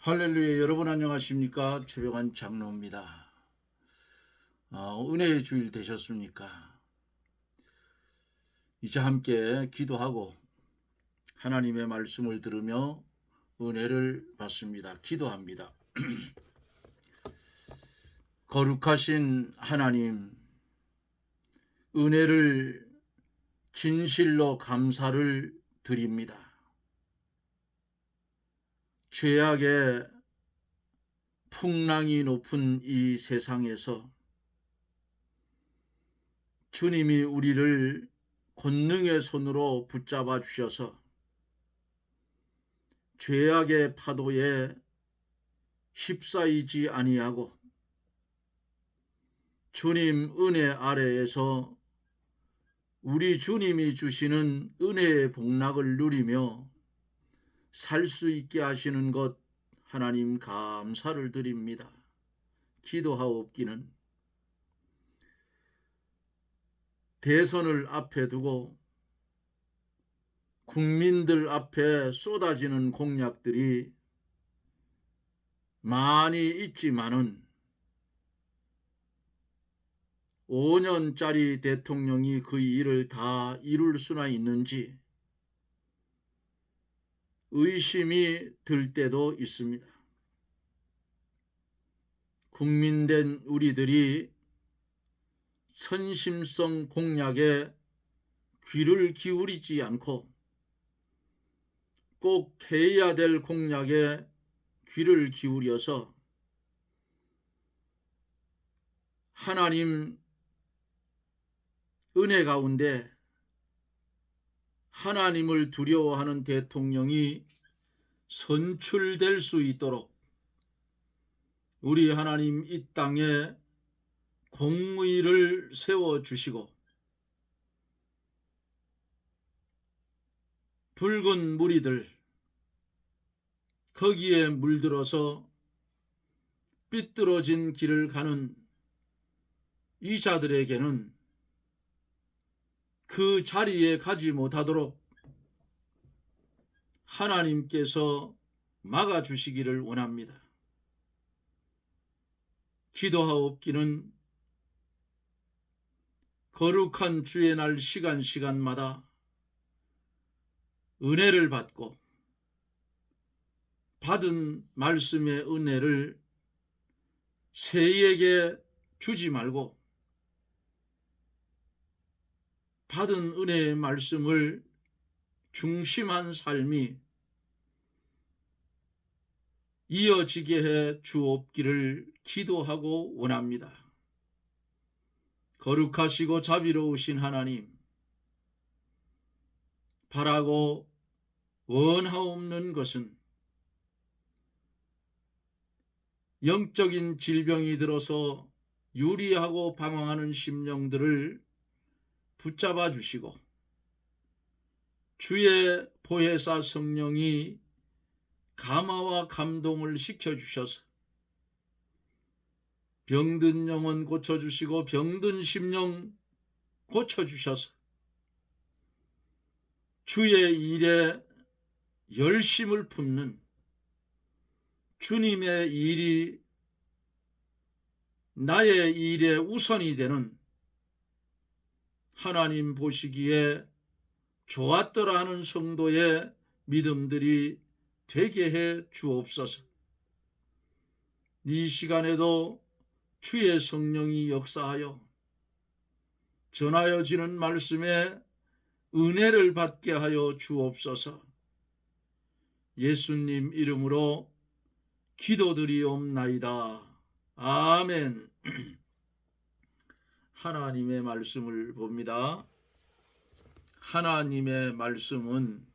할렐루야. 여러분 안녕하십니까? 최병환 장로입니다. 은혜의 주일 되셨습니까? 이제 함께 기도하고 하나님의 말씀을 들으며 은혜를 받습니다. 기도합니다. 거룩하신 하나님, 은혜를 진실로 감사를 드립니다. 죄악의 풍랑이 높은 이 세상에서 주님이 우리를 권능의 손으로 붙잡아 주셔서 죄악의 파도에 휩싸이지 아니하고 주님 은혜 아래에서 우리 주님이 주시는 은혜의 복락을 누리며 살 수 있게 하시는 것 하나님 감사를 드립니다. 기도하옵기는 대선을 앞에 두고 국민들 앞에 쏟아지는 공약들이 많이 있지만은 5년짜리 대통령이 그 일을 다 이룰 수나 있는지 의심이 들 때도 있습니다. 국민된 우리들이 선심성 공약에 귀를 기울이지 않고 꼭 해야 될 공약에 귀를 기울여서 하나님 은혜 가운데 하나님을 두려워하는 대통령이 선출될 수 있도록 우리 하나님 이 땅에 공의를 세워주시고 붉은 무리들 거기에 물들어서 삐뚤어진 길을 가는 이 자들에게는 그 자리에 가지 못하도록 하나님께서 막아주시기를 원합니다. 기도하옵기는 거룩한 주의 날 시간마다 은혜를 받고 받은 말씀의 은혜를 새에게 주지 말고 받은 은혜의 말씀을 중심한 삶이 이어지게 해 주옵기를 기도하고 원합니다. 거룩하시고 자비로우신 하나님, 바라고 원하옵는 것은 영적인 질병이 들어서 유리하고 방황하는 심령들을 붙잡아 주시고 주의 보혜사 성령이 감화와 감동을 시켜주셔서 병든 영혼 고쳐주시고 병든 심령 고쳐주셔서 주의 일에 열심을 품는 주님의 일이 나의 일에 우선이 되는 하나님 보시기에 좋았더라 하는 성도의 믿음들이 되게 해 주옵소서. 이 시간에도 주의 성령이 역사하여 전하여지는 말씀에 은혜를 받게 하여 주옵소서. 예수님 이름으로 기도드리옵나이다. 아멘. 하나님의 말씀을 봅니다. 하나님의 말씀은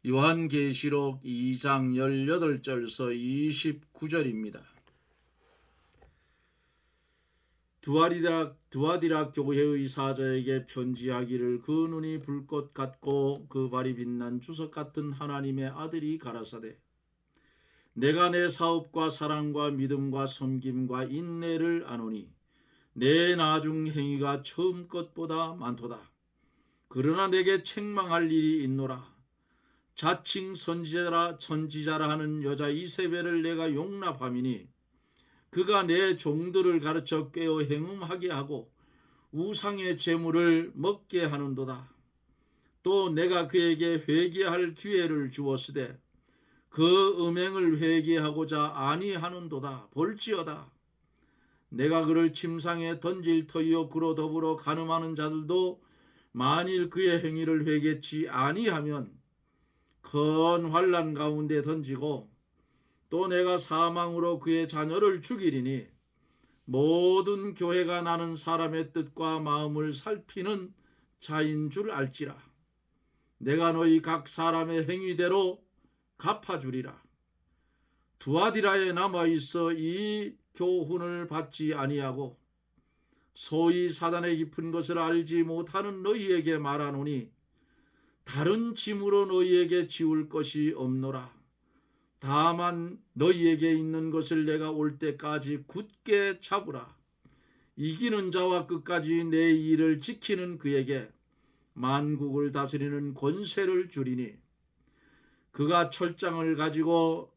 요한계시록 2장 18절서 29절입니다. 두아디라 교회의 사자에게 편지하기를 그 눈이 불꽃 같고 그 발이 빛난 주석 같은 하나님의 아들이 가라사대 내가 내 사업과 사랑과 믿음과 섬김과 인내를 아노니 내 나중 행위가 처음 것보다 많도다. 그러나 내게 책망할 일이 있노라. 자칭 선지자라 하는 여자 이세벨을 내가 용납함이니 그가 내 종들을 가르쳐 꾀어 행음하게 하고 우상의 제물을 먹게 하는도다. 또 내가 그에게 회개할 기회를 주었으되 그 음행을 회개하고자 아니하는도다. 볼지어다. 내가 그를 침상에 던질 터이요 그로 더불어 간음하는 자들도 만일 그의 행위를 회개치 아니하면 큰 환난 가운데 던지고 또 내가 사망으로 그의 자녀를 죽이리니 모든 교회가 나는 사람의 뜻과 마음을 살피는 자인 줄 알지라. 내가 너희 각 사람의 행위대로 갚아주리라. 두아디라에 남아있어 이 교훈을 받지 아니하고 소위 사단의 깊은 것을 알지 못하는 너희에게 말하노니 다른 짐으로 너희에게 지울 것이 없노라. 다만 너희에게 있는 것을 내가 올 때까지 굳게 잡으라. 이기는 자와 끝까지 내 일을 지키는 그에게 만국을 다스리는 권세를 주리니 그가 철장을 가지고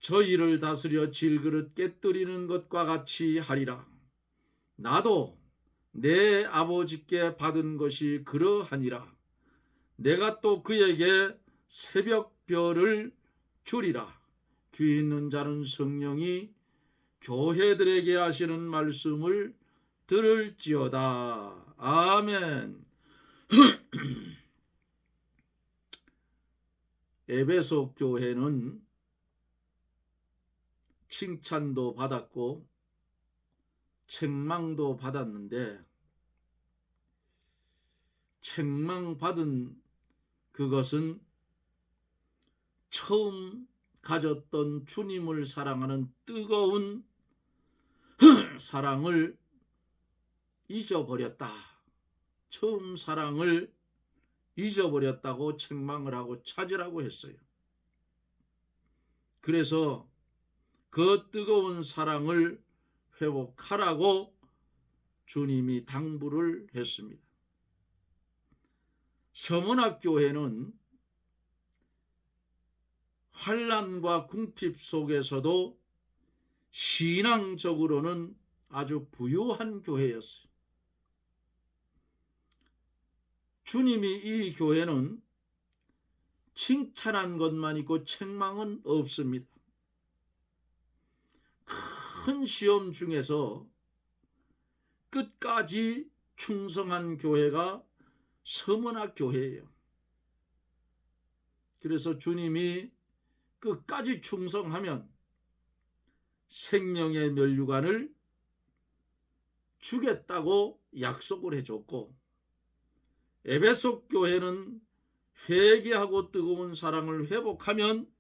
저희를 다스려 질그릇 깨뜨리는 것과 같이 하리라. 나도 내 아버지께 받은 것이 그러하니라. 내가 또 그에게 새벽별을 주리라. 귀 있는 자는 성령이 교회들에게 하시는 말씀을 들을지어다. 아멘. 에베소 교회는 칭찬도 받았고 책망도 받았는데 책망받은 그것은 처음 가졌던 주님을 사랑하는 뜨거운 사랑을 잊어버렸다. 처음 사랑을 잊어버렸다고 책망을 하고 찾으라고 했어요. 그래서 그 뜨거운 사랑을 회복하라고 주님이 당부를 했습니다. 서문학교회는 환난과 궁핍 속에서도 신앙적으로는 아주 부유한 교회였어요. 주님이 이 교회는 칭찬한 것만 있고 책망은 없습니다. 큰 시험 중에서 끝까지 충성한 교회가 서문학 교회예요. 그래서 주님이 끝까지 충성하면 생명의 면류관을 주겠다고 약속을 해줬고, 에베소 교회는 회개하고 뜨거운 사랑을 회복하면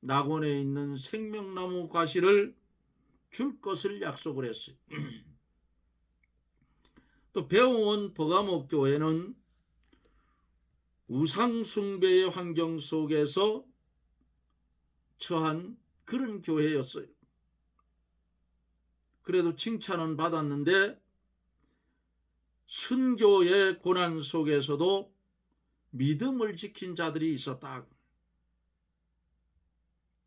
낙원에 있는 생명나무 과실을 줄 것을 약속을 했어요. 또 배워온 버가모 교회는 우상숭배의 환경 속에서 처한 그런 교회였어요. 그래도 칭찬은 받았는데 순교의 고난 속에서도 믿음을 지킨 자들이 있었다.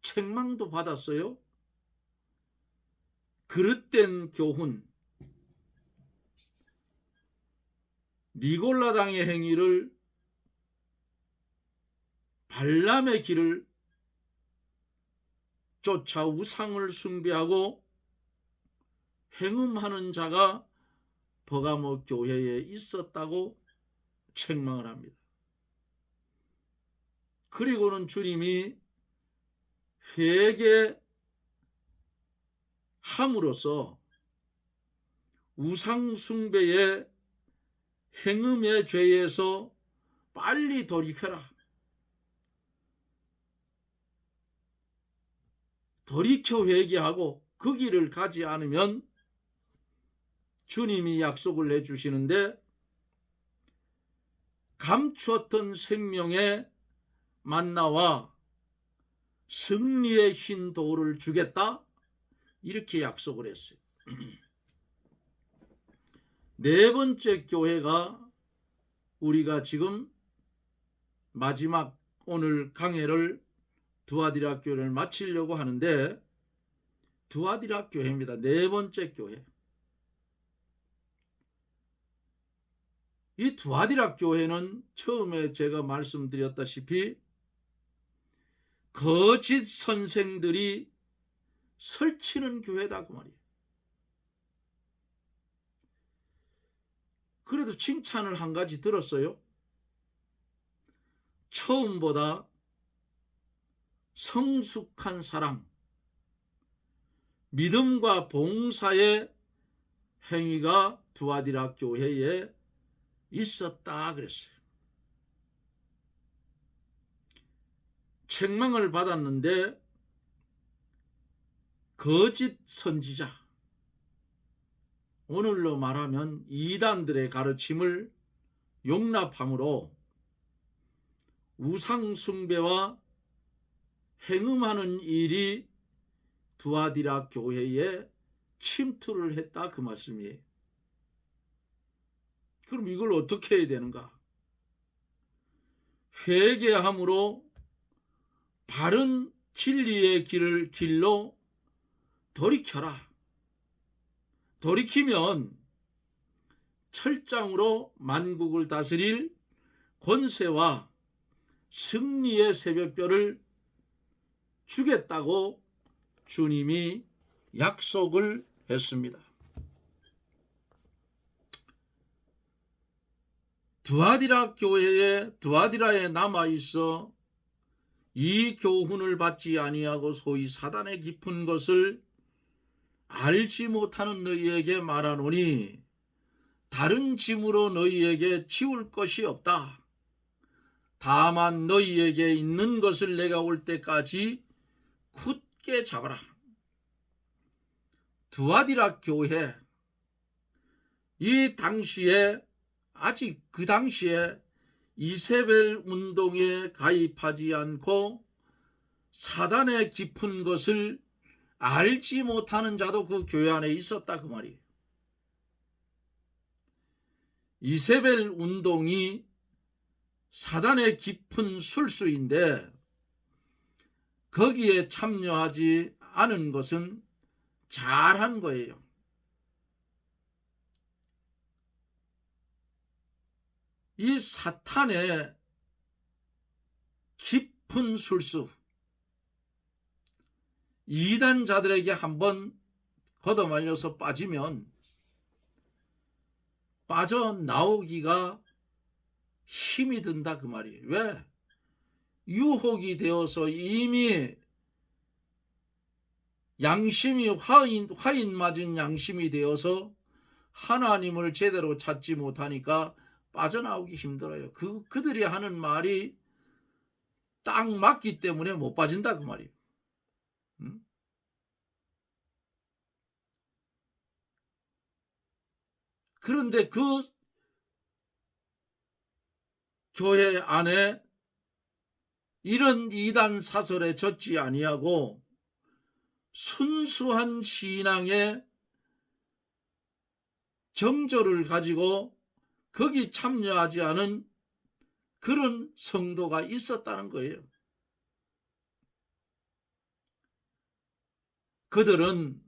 책망도 받았어요. 그릇된 교훈, 니골라당의 행위를 발람의 길을 쫓아 우상을 숭배하고 행음하는 자가 버가모 교회에 있었다고 책망을 합니다. 그리고는 주님이 회개함으로써 우상 숭배의 행음의 죄에서 빨리 돌이켜라. 돌이켜 회개하고 그 길을 가지 않으면 주님이 약속을 해주시는데 감추었던 생명의 만나와 승리의 흰 돌을 주겠다, 이렇게 약속을 했어요. 네 번째 교회가 우리가 지금 마지막 오늘 강해를 두아디라 교회를 마치려고 하는데, 두아디라 교회입니다. 네 번째 교회. 이 두아디라 교회는 처음에 제가 말씀드렸다시피 거짓 선생들이 설치는 교회다 그 말이에요. 그래도 칭찬을 한 가지 들었어요. 처음보다 성숙한 사랑, 믿음과 봉사의 행위가 두아디라 교회에 있었다 그랬어요. 책망을 받았는데 거짓 선지자, 오늘로 말하면 이단들의 가르침을 용납함으로 우상 숭배와 행음하는 일이 두아디라 교회에 침투를 했다 그 말씀이에요. 그럼 이걸 어떻게 해야 되는가? 회개함으로 바른 진리의 길로 돌이켜라. 돌이키면 철장으로 만국을 다스릴 권세와 승리의 새벽별을 주겠다고 주님이 약속을 했습니다. 두아디라에 남아 있어 이 교훈을 받지 아니하고 소위 사단의 깊은 것을 알지 못하는 너희에게 말하노니 다른 짐으로 너희에게 지울 것이 없다. 다만 너희에게 있는 것을 내가 올 때까지 굳게 잡아라. 두아디라 교회, 이 당시에, 아직 그 당시에 이세벨 운동에 가입하지 않고 사단의 깊은 것을 알지 못하는 자도 그 교회 안에 있었다 그 말이에요. 이세벨 운동이 사단의 깊은 술수인데 거기에 참여하지 않은 것은 잘한 거예요. 이 사탄의 깊은 술수, 이단자들에게 한번 걷어말려서 빠지면 빠져나오기가 힘이 든다 그 말이에요. 왜? 유혹이 되어서 이미 양심이 화인 맞은 양심이 되어서 하나님을 제대로 찾지 못하니까 빠져나오기 힘들어요. 그들이 하는 말이 딱 맞기 때문에 못 빠진다 그 말이에요. 그런데 그 교회 안에 이런 이단 사설에 젖지 아니하고 순수한 신앙의 정조를 가지고 거기 참여하지 않은 그런 성도가 있었다는 거예요. 그들은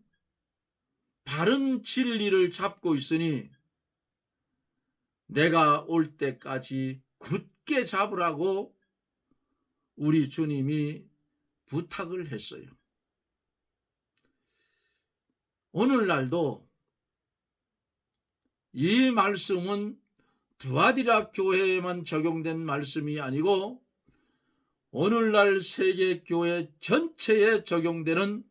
바른 진리를 잡고 있으니 내가 올 때까지 굳게 잡으라고 우리 주님이 부탁을 했어요. 오늘날도 이 말씀은 두아디라 교회에만 적용된 말씀이 아니고 오늘날 세계교회 전체에 적용되는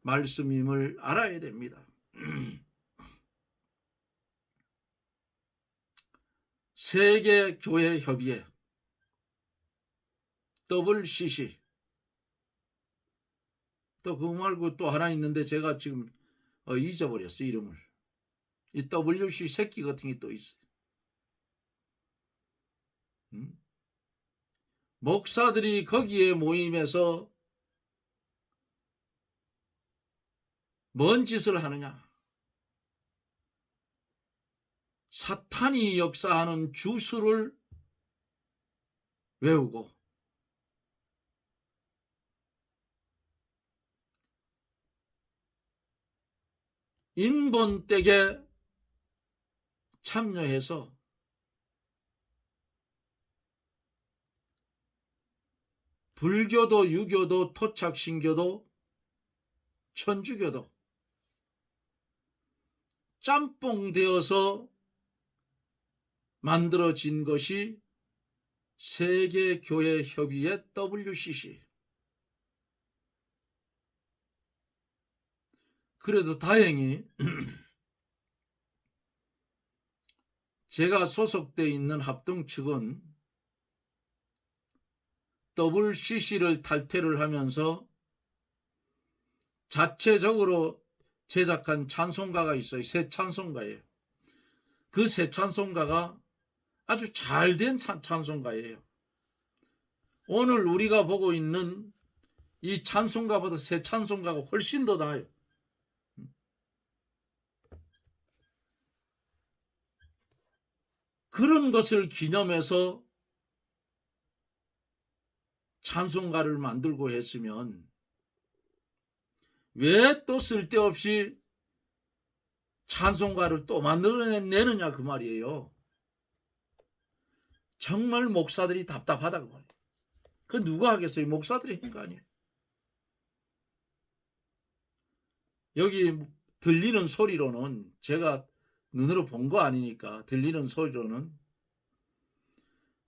말씀임을 알아야 됩니다. 세계교회협의회 WCC, 또 그거 말고 또 하나 있는데 제가 지금 잊어버렸어 이름을. 이 WC 새끼 같은 게 또 있어요. 목사들이 거기에 모임해서 뭔 짓을 하느냐? 사탄이 역사하는 주술을 외우고 인본댁에 참여해서 불교도, 유교도, 토착신교도, 천주교도 짬뽕 되어서 만들어진 것이 세계교회협의회 WCC. 그래도 다행히 제가 소속되어 있는 합동 측은 WCC를 탈퇴를 하면서 자체적으로 제작한 찬송가가 있어요. 새 찬송가예요. 그 새 찬송가가 아주 잘된 찬송가예요. 오늘 우리가 보고 있는 이 찬송가보다 새 찬송가가 훨씬 더 나아요. 그런 것을 기념해서 찬송가를 만들고 했으면 왜 또 쓸데없이 찬송가를 또 만들어내느냐 그 말이에요. 정말 목사들이 답답하다 그 말이에요. 그 누가 하겠어요? 목사들이 한 거 아니에요. 여기 들리는 소리로는, 제가 눈으로 본 거 아니니까 들리는 소리로는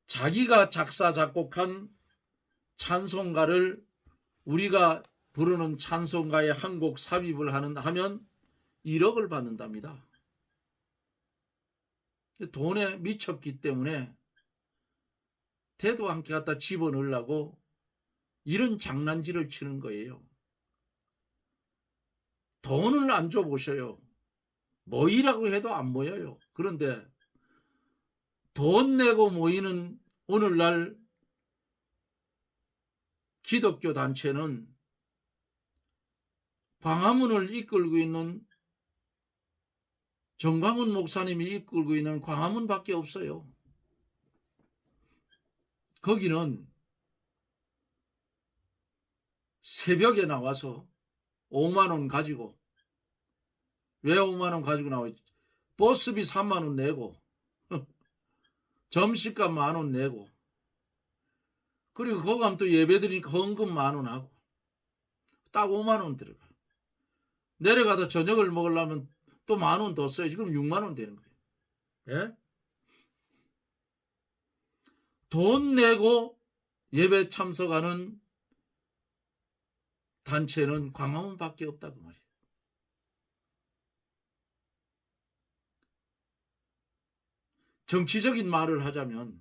자기가 작사 작곡한 찬송가를 우리가 부르는 찬송가에 한 곡 삽입을 하면 1억을 받는답니다. 돈에 미쳤기 때문에 대도 함께 갖다 집어넣으려고 이런 장난질을 치는 거예요. 돈을 안 줘보셔요. 모이라고 해도 안 모여요. 그런데 돈 내고 모이는 오늘날 기독교 단체는 광화문을 이끌고 있는 정광훈 목사님이 이끌고 있는 광화문밖에 없어요. 거기는 새벽에 나와서 5만 원 가지고, 왜 5만 원 가지고 나와있지? 버스비 3만 원 내고 점심값 1만 원 내고, 그리고 거기 가면 또 예배드리니까 헌금 1만 원 하고 딱 5만 원 들어가요. 내려가다 저녁을 먹으려면 또 1만 원 더 써야지. 그럼 6만 원 되는 거예요. 예? 돈 내고 예배 참석하는 단체는 광화문밖에 없다 그 말이에요. 정치적인 말을 하자면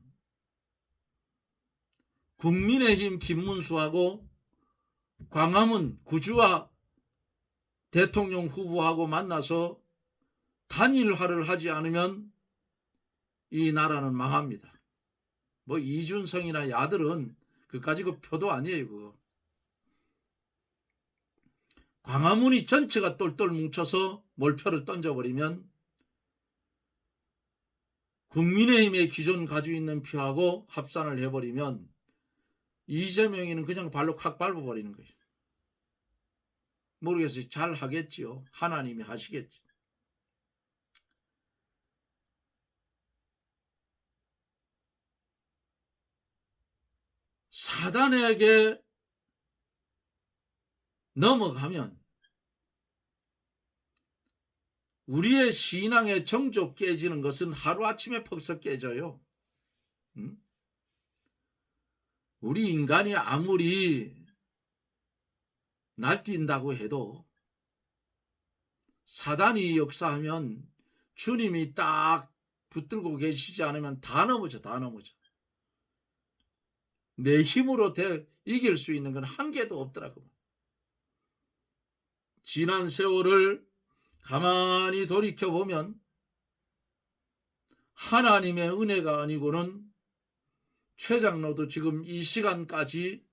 국민의힘 김문수하고 광화문 구주와 대통령 후보하고 만나서 단일화를 하지 않으면 이 나라는 망합니다. 뭐 이준성이나 야들은 그까지 그 표도 아니에요. 그거. 광화문이 전체가 똘똘 뭉쳐서 몰표를 던져버리면 국민의힘의 기존 가지고 있는 표하고 합산을 해버리면 이재명이는 그냥 발로 칵 밟아버리는 거예요. 모르겠어요. 잘 하겠지요. 하나님이 하시겠지. 사단에게 넘어가면 우리의 신앙의 정조 깨지는 것은 하루아침에 퍽석 깨져요. 우리 인간이 아무리 날뛴다고 해도 사단이 역사하면 주님이 딱 붙들고 계시지 않으면 다 넘어져. 내 힘으로 이길 수 있는 건 한 개도 없더라고. 지난 세월을 가만히 돌이켜보면 하나님의 은혜가 아니고는 최 장로도 지금 이 시간까지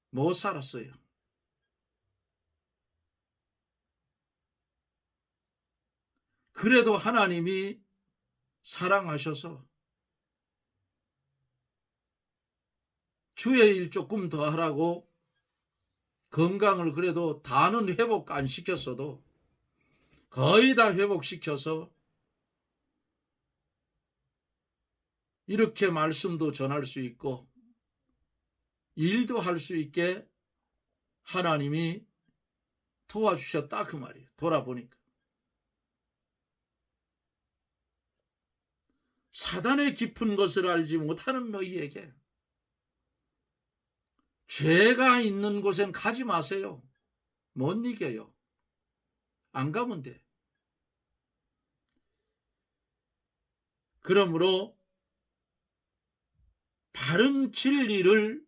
못 살았어요. 그래도 하나님이 사랑하셔서 주의 일 조금 더 하라고 건강을 그래도 다는 회복 안 시켰어도 거의 다 회복시켜서 이렇게 말씀도 전할 수 있고 일도 할 수 있게 하나님이 도와주셨다 그 말이에요. 돌아보니까 사단의 깊은 것을 알지 못하는 너희에게 죄가 있는 곳엔 가지 마세요. 못 이겨요. 안 가면 돼. 그러므로 바른 진리를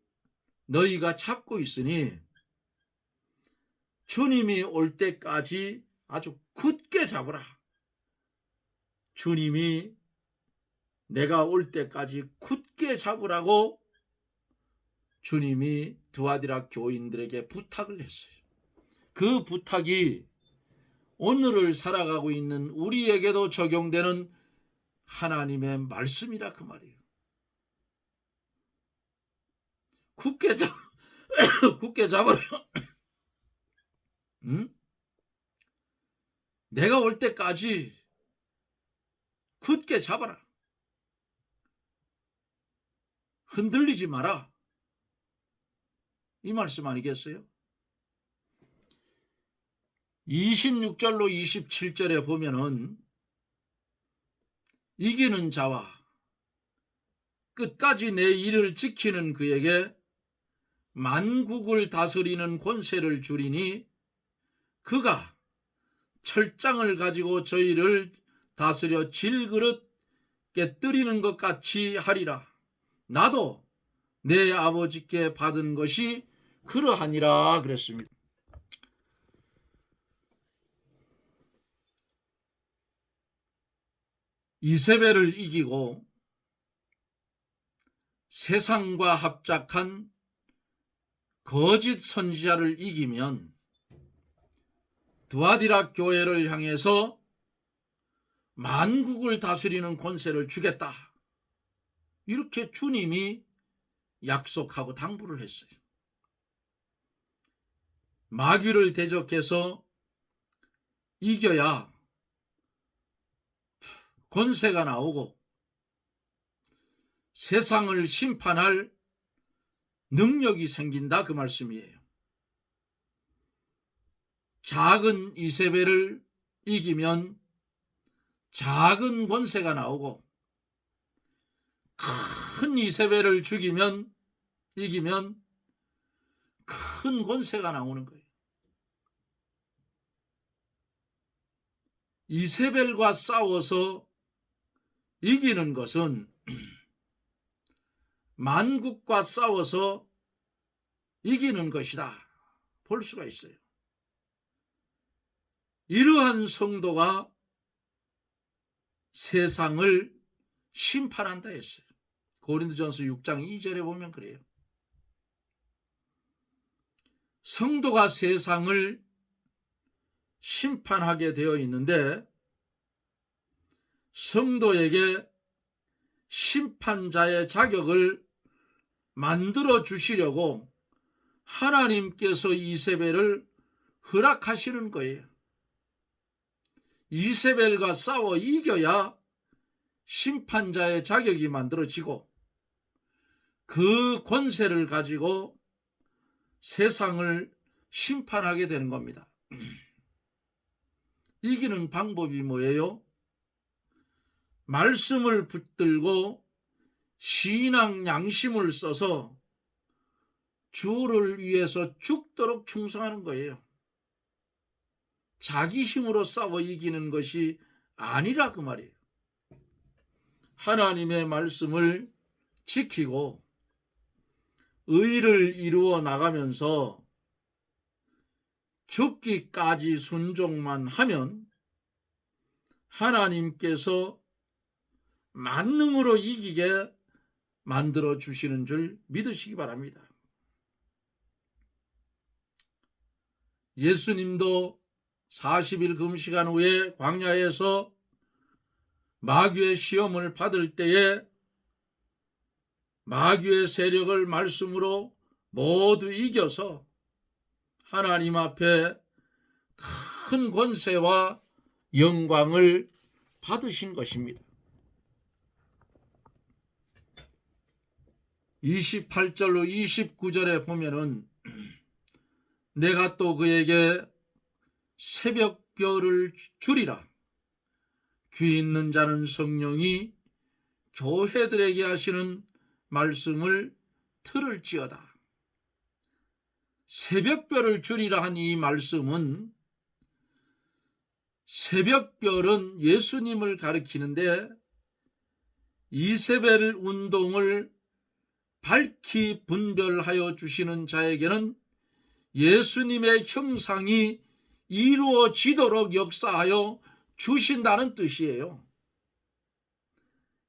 너희가 찾고 있으니 주님이 올 때까지 아주 굳게 잡으라. 주님이 내가 올 때까지 굳게 잡으라고 주님이 두아디라 교인들에게 부탁을 했어요. 그 부탁이 오늘을 살아가고 있는 우리에게도 적용되는 하나님의 말씀이라 그 말이에요. 굳게 잡아라. 응? 내가 올 때까지 굳게 잡아라. 흔들리지 마라. 이 말씀 아니겠어요? 26절로 27절에 보면은 이기는 자와 끝까지 내 일을 지키는 그에게 만국을 다스리는 권세를 주리니 그가 철장을 가지고 저희를 다스려 질그릇 깨뜨리는 것 같이 하리라. 나도 내 아버지께 받은 것이 그러하니라 그랬습니다. 이세벨을 이기고 세상과 합작한 거짓 선지자를 이기면 두아디라 교회를 향해서 만국을 다스리는 권세를 주겠다. 이렇게 주님이 약속하고 당부를 했어요. 마귀를 대적해서 이겨야 권세가 나오고 세상을 심판할 능력이 생긴다 그 말씀이에요. 작은 이세벨을 이기면 작은 권세가 나오고 큰 이세벨을 이기면 큰 권세가 나오는 거예요. 이세벨과 싸워서 이기는 것은 만국과 싸워서 이기는 것이다 볼 수가 있어요. 이러한 성도가 세상을 심판한다 했어요. 고린도전서 6장 2절에 보면 그래요. 성도가 세상을 심판하게 되어 있는데 성도에게 심판자의 자격을 만들어 주시려고 하나님께서 이세벨을 허락하시는 거예요. 이세벨과 싸워 이겨야 심판자의 자격이 만들어지고 그 권세를 가지고 세상을 심판하게 되는 겁니다. 이기는 방법이 뭐예요? 말씀을 붙들고 신앙 양심을 써서 주를 위해서 죽도록 충성하는 거예요. 자기 힘으로 싸워 이기는 것이 아니라 그 말이에요. 하나님의 말씀을 지키고 의를 이루어 나가면서 죽기까지 순종만 하면 하나님께서 만능으로 이기게 만들어 주시는 줄 믿으시기 바랍니다. 예수님도 40일 금식한 후에 광야에서 마귀의 시험을 받을 때에 마귀의 세력을 말씀으로 모두 이겨서 하나님 앞에 큰 권세와 영광을 받으신 것입니다. 28절로 29절에 보면은 내가 또 그에게 새벽별을 주리라. 귀 있는 자는 성령이 교회들에게 하시는 말씀을 들을지어다. 새벽별을 주리라 한 이 말씀은, 새벽별은 예수님을 가리키는데 이세벨 운동을 밝히 분별하여 주시는 자에게는 예수님의 형상이 이루어지도록 역사하여 주신다는 뜻이에요.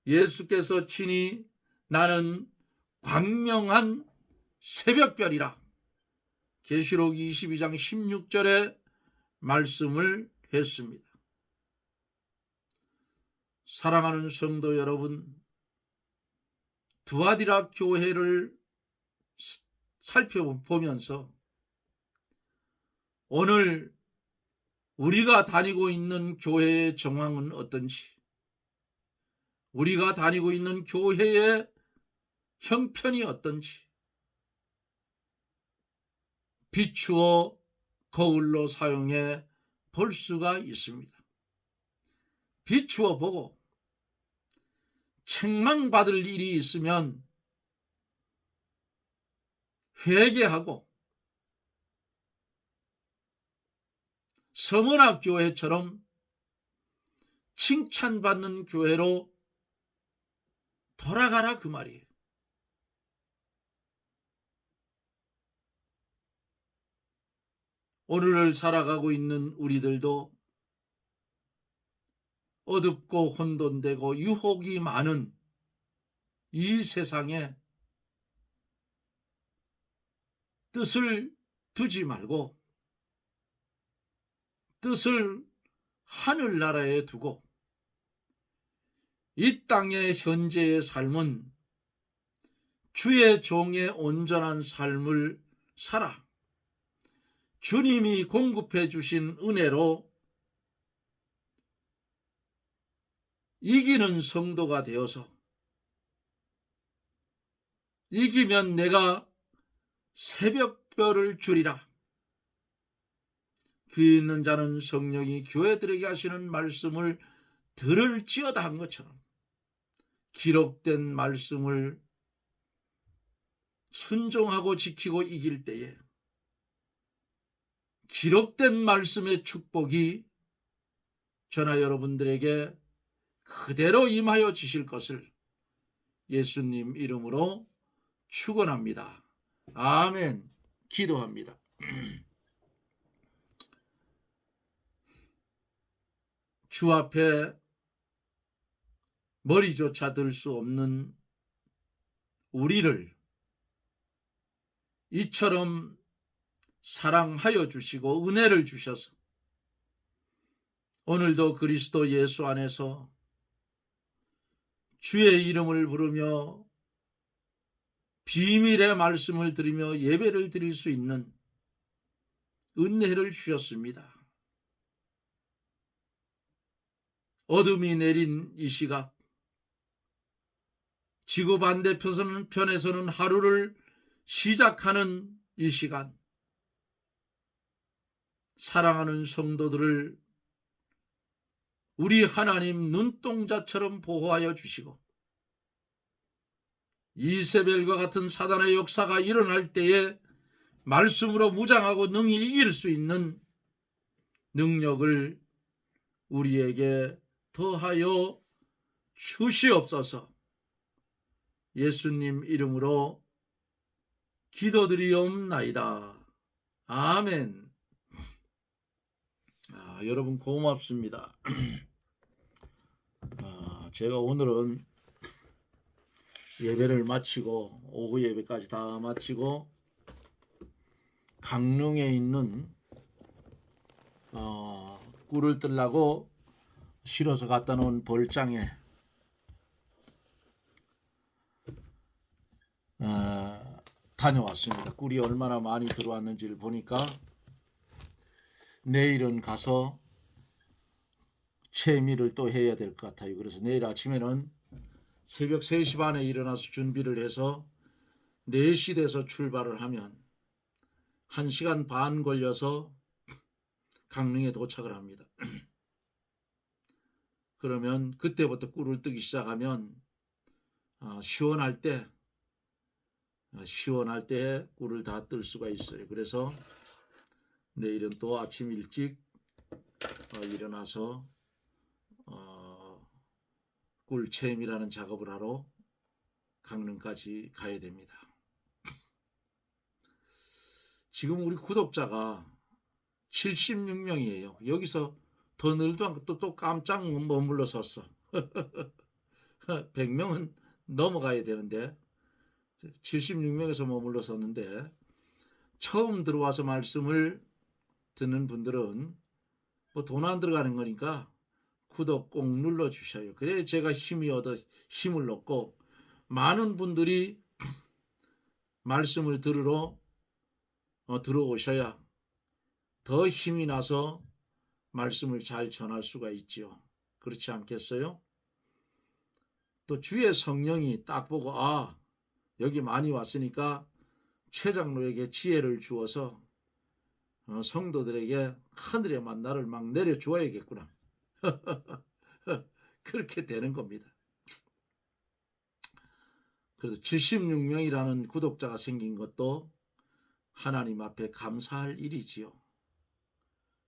예수께서 친히 나는 광명한 새벽별이라 계시록 22장 16절에 말씀을 했습니다. 사랑하는 성도 여러분, 두아디라 교회를 살펴보면서 오늘 우리가 다니고 있는 교회의 정황은 어떤지, 우리가 다니고 있는 교회의 형편이 어떤지 비추어 거울로 사용해 볼 수가 있습니다. 비추어 보고 책망받을 일이 있으면 회개하고 서문학 교회처럼 칭찬받는 교회로 돌아가라 그 말이에요. 오늘을 살아가고 있는 우리들도 어둡고 혼돈되고 유혹이 많은 이 세상에 뜻을 두지 말고 뜻을 하늘나라에 두고 이 땅의 현재의 삶은 주의 종의 온전한 삶을 살아 주님이 공급해 주신 은혜로 이기는 성도가 되어서 이기면 내가 새벽별을 주리라. 귀 있는 자는 성령이 교회들에게 하시는 말씀을 들을지어다 한 것처럼 기록된 말씀을 순종하고 지키고 이길 때에 기록된 말씀의 축복이 저나 여러분들에게 그대로 임하여 주실 것을 예수님 이름으로 축원합니다. 아멘. 기도합니다. 주 앞에 머리조차 들 수 없는 우리를 이처럼 사랑하여 주시고 은혜를 주셔서 오늘도 그리스도 예수 안에서 주의 이름을 부르며 비밀의 말씀을 드리며 예배를 드릴 수 있는 은혜를 주셨습니다. 어둠이 내린 이 시각, 지구 반대편에서는 하루를 시작하는 이 시간, 사랑하는 성도들을 우리 하나님 눈동자처럼 보호하여 주시고 이세벨과 같은 사단의 역사가 일어날 때에 말씀으로 무장하고 능히 이길 수 있는 능력을 우리에게 더하여 주시옵소서. 예수님 이름으로 기도드리옵나이다. 아멘. 여러분 고맙습니다. 제가 오늘은 예배를 마치고 오후 예배까지 다 마치고 강릉에 있는 꿀을 뜨려고 실어서 갖다 놓은 벌장에 다녀왔습니다. 꿀이 얼마나 많이 들어왔는지를 보니까 내일은 가서 채미를 또 해야 될 것 같아요. 그래서 내일 아침에는 새벽 3시 반에 일어나서 준비를 해서 4시 돼서 출발을 하면 1시간 반 걸려서 강릉에 도착을 합니다. 그러면 그때부터 꿀을 뜨기 시작하면 시원할 때 꿀을 다 뜰 수가 있어요. 그래서 내일은 또 아침 일찍 일어나서 꿀체험이라는 작업을 하러 강릉까지 가야 됩니다. 지금 우리 구독자가 76명이에요. 여기서 더 늘도 않고 또 깜짝 머물러 섰어. 100명은 넘어가야 되는데 76명에서 머물러 섰는데, 처음 들어와서 말씀을 듣는 분들은 뭐 돈 안 들어가는 거니까 구독 꼭 눌러 주셔요. 그래야 제가 힘을 얻고 많은 분들이 말씀을 들으러 들어오셔야 더 힘이 나서 말씀을 잘 전할 수가 있지요. 그렇지 않겠어요? 또 주의 성령이 딱 보고 여기 많이 왔으니까 최 장로에게 지혜를 주어서 성도들에게 하늘의 만나를 막 내려주어야겠구나. 그렇게 되는 겁니다. 그래서 76명이라는 구독자가 생긴 것도 하나님 앞에 감사할 일이지요.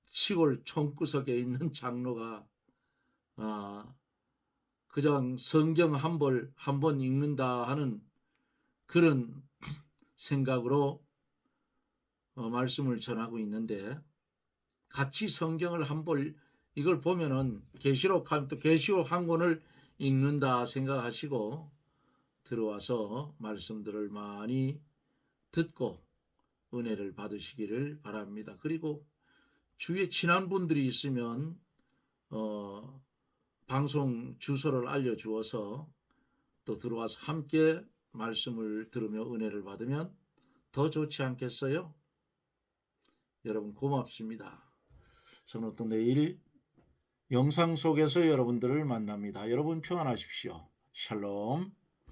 시골 총구석에 있는 장로가 그냥 성경 한 번 읽는다 하는 그런 생각으로 말씀을 전하고 있는데, 같이 성경을 이걸 보면은 계시록 한 권을 읽는다 생각하시고 들어와서 말씀들을 많이 듣고 은혜를 받으시기를 바랍니다. 그리고 주위에 친한 분들이 있으면 방송 주소를 알려주어서 또 들어와서 함께 말씀을 들으며 은혜를 받으면 더 좋지 않겠어요? 여러분 고맙습니다. 저는 또 내일 영상 속에서 여러분들을 만납니다. 여러분 평안하십시오. 샬롬.